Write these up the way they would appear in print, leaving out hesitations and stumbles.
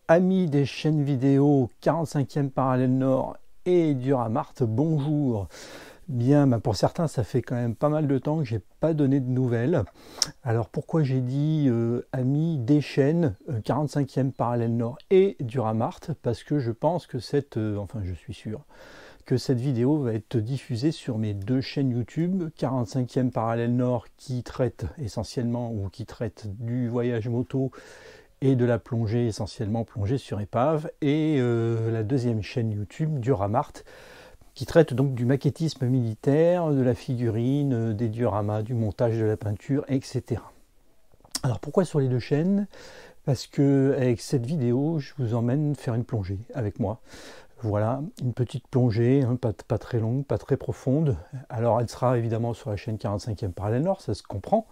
Amis des chaînes vidéo 45e parallèle nord et Duramart, bonjour. Bien, pour certains, ça fait quand même pas mal de temps que j'ai pas donné de nouvelles. Alors pourquoi j'ai dit amis des chaînes 45e parallèle nord et Duramart? Parce que je pense que enfin je suis sûr que cette vidéo va être diffusée sur mes deux chaînes YouTube, 45e parallèle nord qui traite essentiellement ou qui traite du voyage moto et de la plongée, essentiellement plongée sur épave, et la deuxième chaîne YouTube, Duramart, qui traite donc du maquettisme militaire, de la figurine, des dioramas, du montage de la peinture, etc. Alors pourquoi sur les deux chaînes? Parce que avec cette vidéo, je vous emmène faire une plongée avec moi. Voilà, une petite plongée, hein, pas très longue, pas très profonde. Alors elle sera évidemment sur la chaîne 45e parallèle nord, ça se comprend.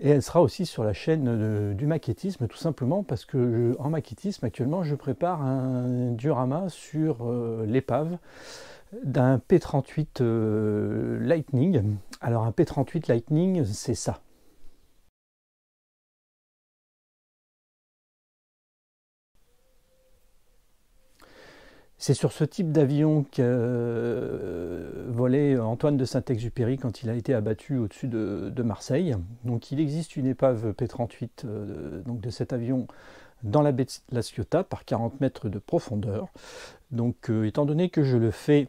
Et elle sera aussi sur la chaîne du maquettisme, tout simplement parce que en maquettisme, actuellement, je prépare un diorama sur l'épave d'un P38 Lightning. Alors un P38 Lightning, c'est ça. C'est sur ce type d'avion que volait Antoine de Saint-Exupéry quand il a été abattu au-dessus de Marseille. Donc il existe une épave P38 donc de cet avion dans la baie de La Ciotat par 40 mètres de profondeur. Donc étant donné que je le fais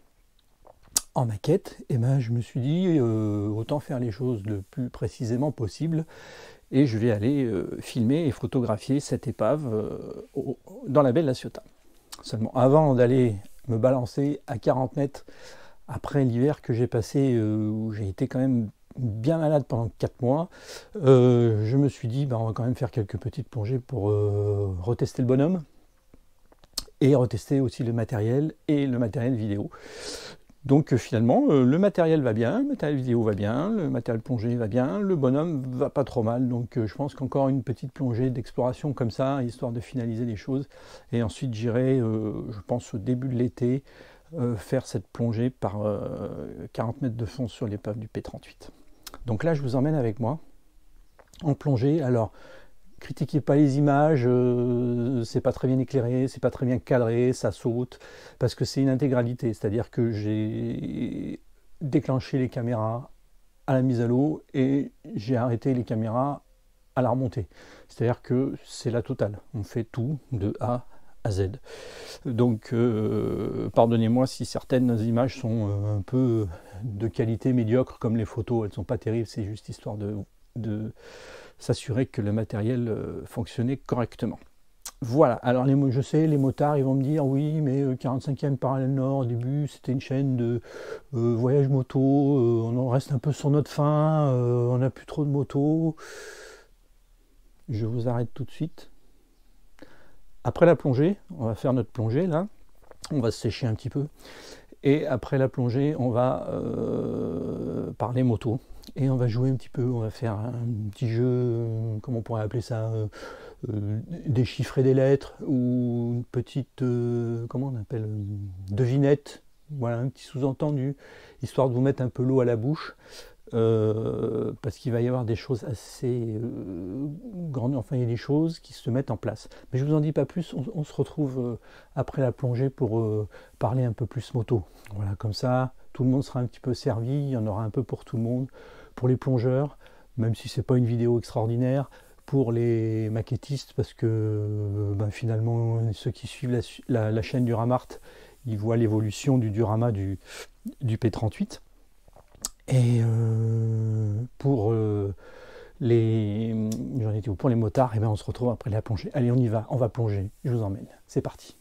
en maquette, je me suis dit autant faire les choses le plus précisément possible et je vais aller filmer et photographier cette épave dans la baie de La Ciotat. Seulement, avant d'aller me balancer à 40 mètres, après l'hiver que j'ai passé, où j'ai été quand même bien malade pendant 4 mois, je me suis dit, on va quand même faire quelques petites plongées pour retester le bonhomme, et retester aussi le matériel et le matériel vidéo. Donc finalement, le matériel va bien, le matériel vidéo va bien, le matériel plongée va bien, le bonhomme va pas trop mal. Donc je pense qu'encore une petite plongée d'exploration comme ça, histoire de finaliser les choses. Et ensuite j'irai, je pense au début de l'été, faire cette plongée par 40 mètres de fond sur l'épave du P38. Donc là, je vous emmène avec moi en plongée. Alors, critiquez pas les images, c'est pas très bien éclairé, c'est pas très bien cadré, ça saute, parce que c'est une intégralité, c'est-à-dire que j'ai déclenché les caméras à la mise à l'eau et j'ai arrêté les caméras à la remontée. C'est-à-dire que c'est la totale, on fait tout de A à Z. Donc pardonnez-moi si certaines images sont un peu de qualité médiocre, comme les photos, elles sont pas terribles, c'est juste histoire de s'assurer que le matériel fonctionnait correctement. Voilà, alors je sais, les motards, ils vont me dire, oui, mais 45e parallèle nord, au début, c'était une chaîne de voyage moto, on en reste un peu sur notre fin, on n'a plus trop de motos. Je vous arrête tout de suite. Après la plongée, on va faire notre plongée, là, on va se sécher un petit peu, et après la plongée, on va parler moto. Et on va jouer un petit peu, on va faire un petit jeu, comment on pourrait appeler ça, déchiffrer des lettres, ou une petite, comment on appelle, devinette, voilà, un petit sous-entendu, histoire de vous mettre un peu l'eau à la bouche, parce qu'il va y avoir des choses assez grandes, enfin il y a des choses qui se mettent en place. Mais je ne vous en dis pas plus, on se retrouve après la plongée pour parler un peu plus moto. Voilà, comme ça, tout le monde sera un petit peu servi, il y en aura un peu pour tout le monde. Pour les plongeurs, même si c'est pas une vidéo extraordinaire, pour les maquettistes, parce que finalement ceux qui suivent la chaîne Duramart, ils voient l'évolution du diorama du P38. Et pour les motards, on se retrouve après la plongée. Allez, on y va, on va plonger, je vous emmène, c'est parti.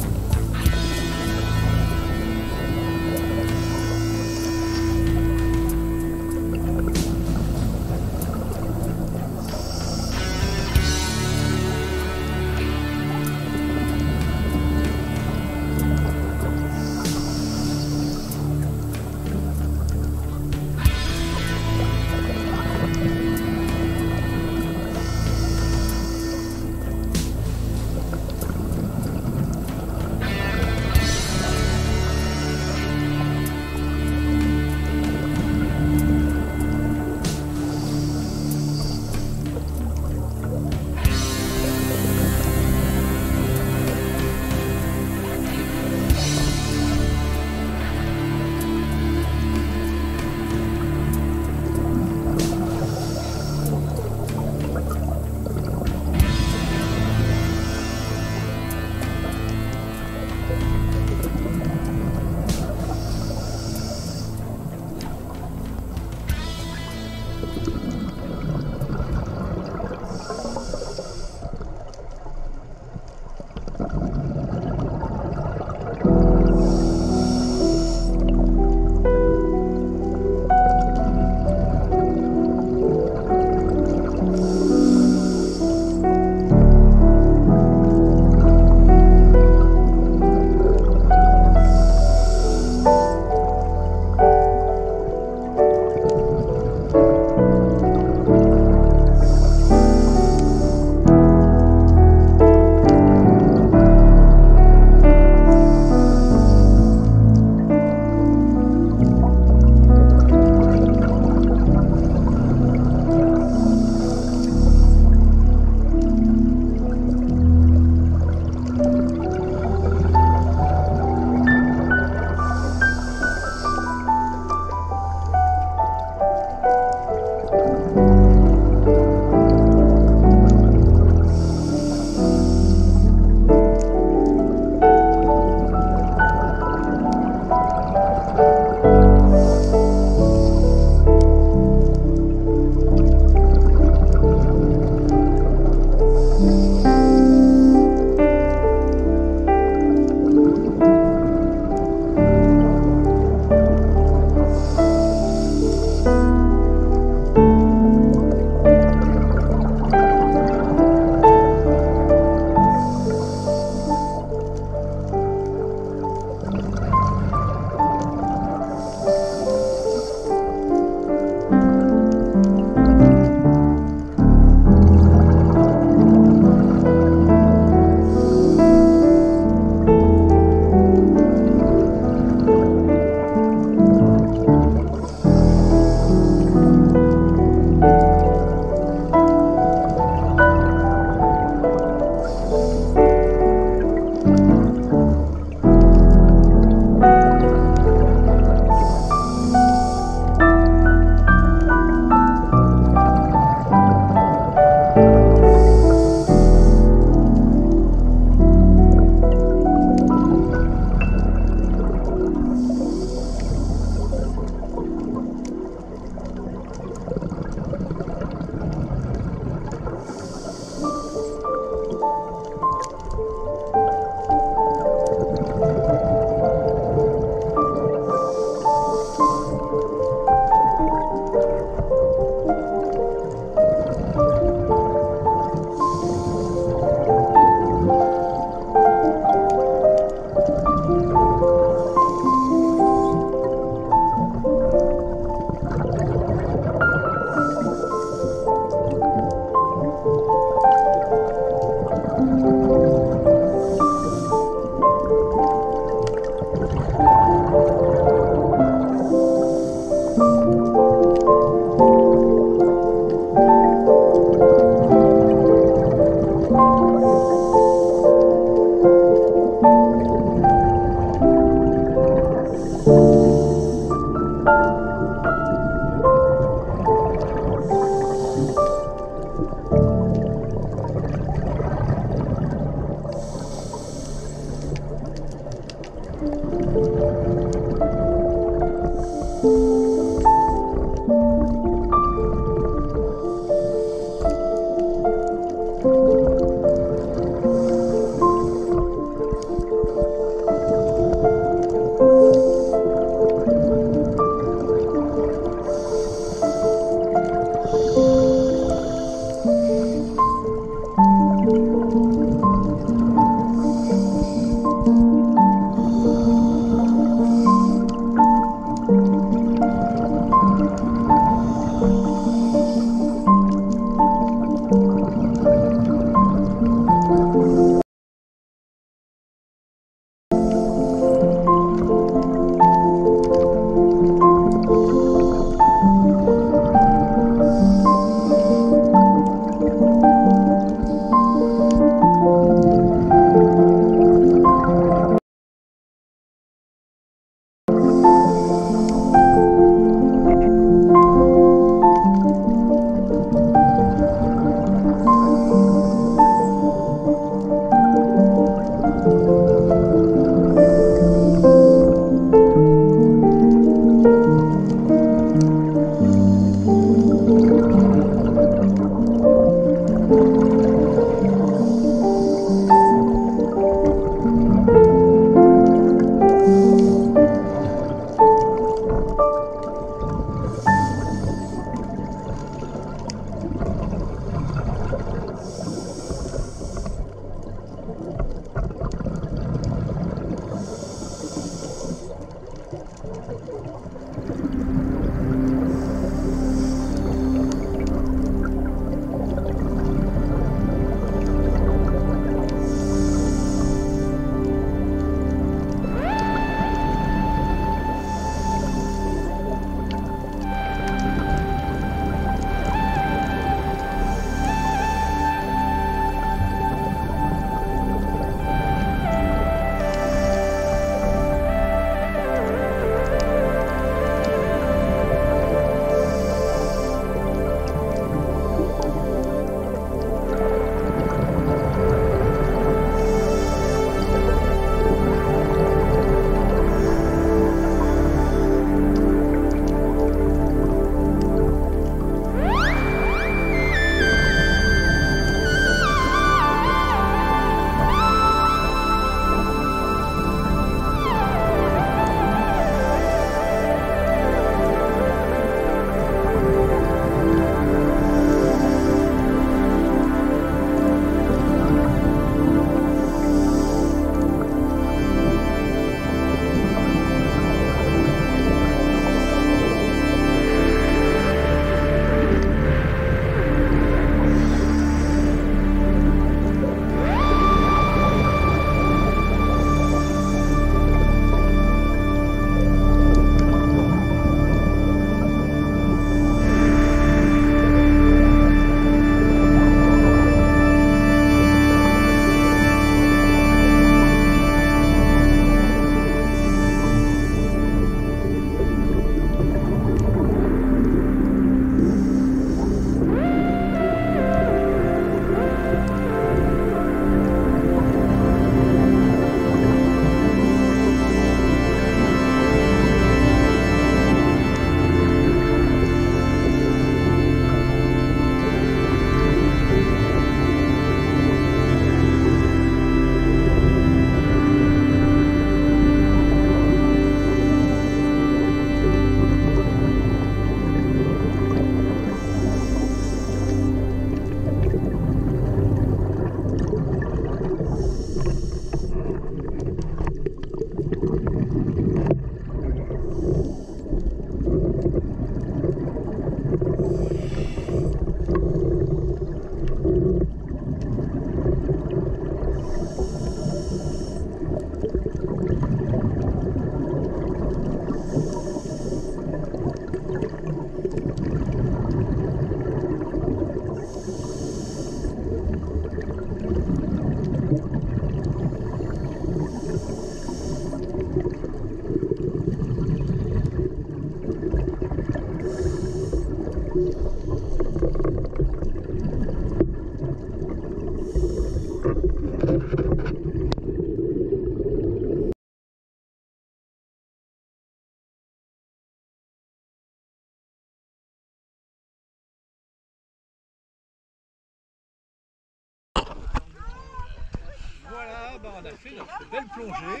bah, on a fait notre belle plongée.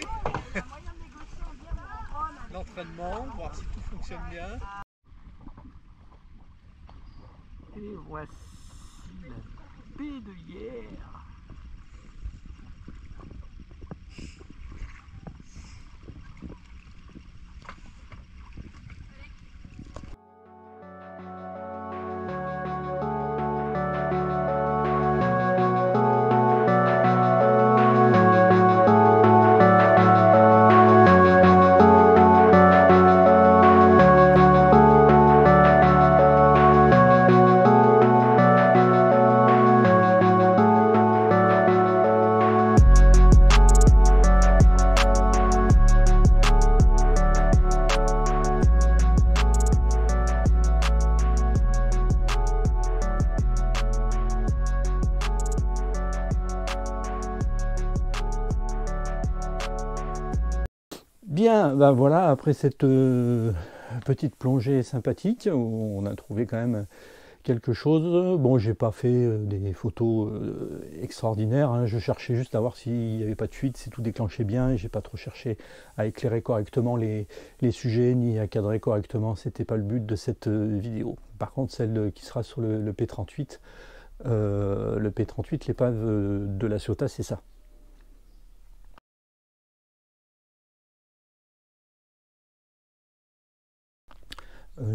L'entraînement, voir si tout fonctionne bien. Et voici la baie de Hyères. Bien, ben voilà, après cette petite plongée sympathique, où on a trouvé quand même quelque chose. Bon, j'ai pas fait des photos extraordinaires, hein. Je cherchais juste à voir s'il n'y avait pas de fuite, si tout déclenchait bien, et j'ai pas trop cherché à éclairer correctement les sujets, ni à cadrer correctement, c'était pas le but de cette vidéo. Par contre, celle qui sera sur le P38, l'épave de la Ciotat, c'est ça.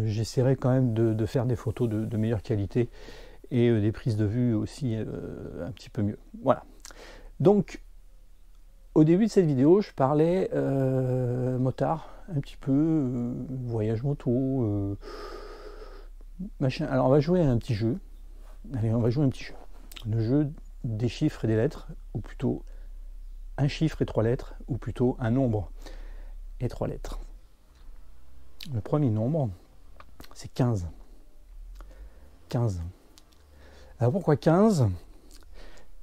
J'essaierai quand même de faire des photos de meilleure qualité et des prises de vue aussi un petit peu mieux. Voilà. Donc, au début de cette vidéo, je parlais motard, un petit peu, voyage moto, machin. Alors, on va jouer à un petit jeu. Allez, on va jouer à un petit jeu. Le jeu des chiffres et des lettres, ou plutôt un chiffre et 3 lettres, ou plutôt un nombre et 3 lettres. Le premier nombre, c'est 15. 15. Alors pourquoi 15 ?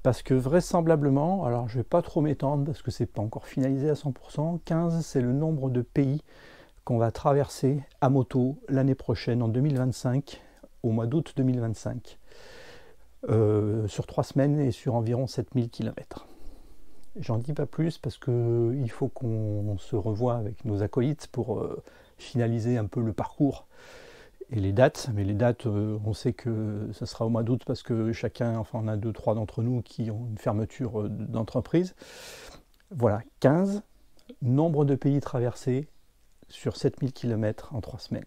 Parce que vraisemblablement, alors je ne vais pas trop m'étendre parce que c'est pas encore finalisé à 100%, 15 c'est le nombre de pays qu'on va traverser à moto l'année prochaine, en 2025, au mois d'août 2025, sur 3 semaines et sur environ 7000 km. J'en dis pas plus parce qu'il faut qu'on se revoie avec nos acolytes pour finaliser un peu le parcours et les dates. Mais les dates, on sait que ça sera au mois d'août parce que chacun, enfin on a 2-3 d'entre nous qui ont une fermeture d'entreprise. Voilà, 15, nombre de pays traversés sur 7000 km en 3 semaines.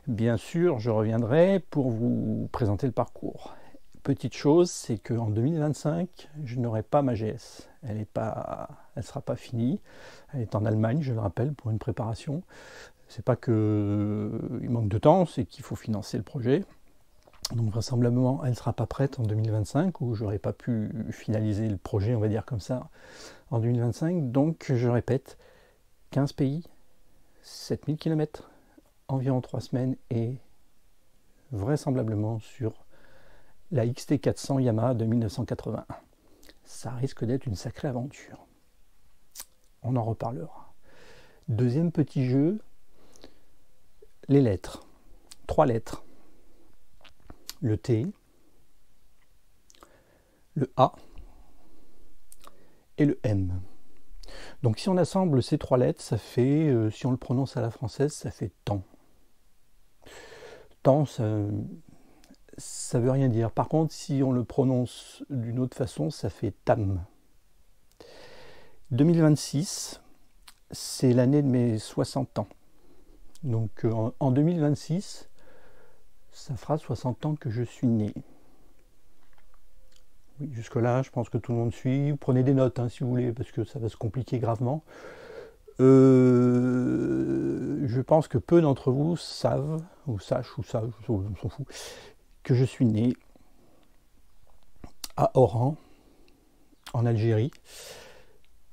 Bien sûr, je reviendrai pour vous présenter le parcours. Petite chose, c'est qu'en 2025, je n'aurai pas ma GS. Elle ne sera pas finie. Elle est en Allemagne, je le rappelle, pour une préparation. C'est pas qu'il manque de temps, c'est qu'il faut financer le projet. Donc vraisemblablement, elle ne sera pas prête en 2025, ou j'aurais pas pu finaliser le projet, on va dire comme ça, en 2025. Donc je répète, 15 pays, 7000 km, environ 3 semaines, et vraisemblablement sur la XT400 Yamaha de 1981. Ça risque d'être une sacrée aventure. On en reparlera. Deuxième petit jeu, les lettres. 3 lettres. Le T, le A et le M. Donc si on assemble ces 3 lettres, ça fait, si on le prononce à la française, ça fait temps. Temps, ça veut rien dire. Par contre, si on le prononce d'une autre façon, ça fait tam. 2026, c'est l'année de mes 60 ans. Donc en 2026, ça fera 60 ans que je suis né. Oui, jusque-là, je pense que tout le monde suit. Vous prenez des notes si vous voulez, parce que ça va se compliquer gravement. Je pense que peu d'entre vous savent, ou sachent, ou savent, on s'en fout, que je suis né à Oran, en Algérie.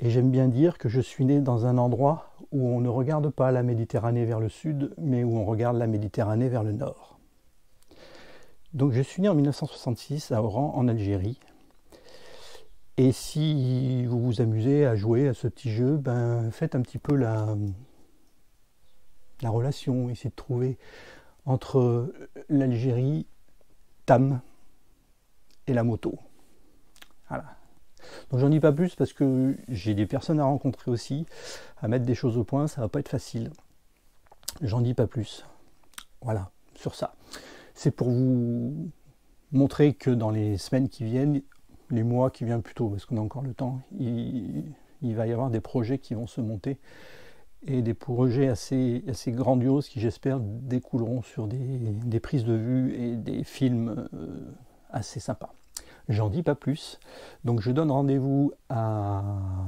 Et j'aime bien dire que je suis né dans un endroit où on ne regarde pas la Méditerranée vers le sud, mais où on regarde la Méditerranée vers le nord. Donc je suis né en 1966 à Oran, en Algérie. Et si vous vous amusez à jouer à ce petit jeu, faites un petit peu la relation, essayez de trouver entre l'Algérie, Tam, et la moto. Voilà. Donc j'en dis pas plus parce que j'ai des personnes à rencontrer aussi, à mettre des choses au point, ça va pas être facile. J'en dis pas plus. Voilà, sur ça. C'est pour vous montrer que dans les semaines qui viennent, les mois qui viennent plutôt, parce qu'on a encore le temps, il va y avoir des projets qui vont se monter et des projets assez grandioses qui, j'espère, découleront sur des prises de vue et des films assez sympas. J'en dis pas plus. Donc je donne rendez-vous à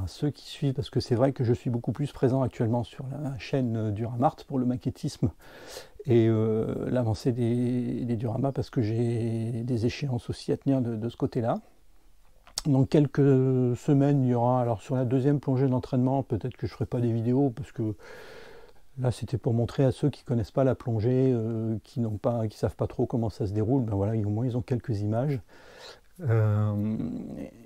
ceux qui suivent, parce que c'est vrai que je suis beaucoup plus présent actuellement sur la chaîne Duramart pour le maquettisme et l'avancée des dioramas, parce que j'ai des échéances aussi à tenir de ce côté-là. Dans quelques semaines, il y aura, alors sur la deuxième plongée d'entraînement, peut-être que je ne ferai pas des vidéos, parce que là c'était pour montrer à ceux qui ne connaissent pas la plongée, qui ne savent pas trop comment ça se déroule, ben voilà, au moins ils ont quelques images.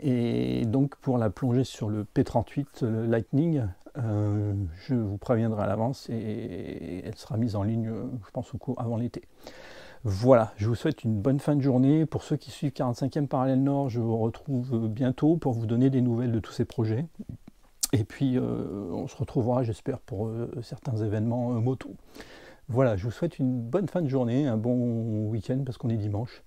Et donc pour la plongée sur le P38, le Lightning, je vous préviendrai à l'avance et elle sera mise en ligne, je pense, avant l'été. Voilà, je vous souhaite une bonne fin de journée. Pour ceux qui suivent 45e Parallèle Nord, je vous retrouve bientôt pour vous donner des nouvelles de tous ces projets. Et puis, on se retrouvera, j'espère, pour certains événements moto. Voilà, je vous souhaite une bonne fin de journée, un bon week-end, parce qu'on est dimanche.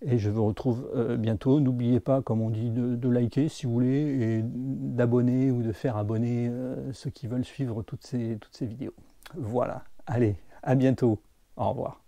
Et je vous retrouve bientôt. N'oubliez pas, comme on dit, de liker si vous voulez, et d'abonner ou de faire abonner ceux qui veulent suivre toutes ces vidéos. Voilà, allez, à bientôt. Au revoir.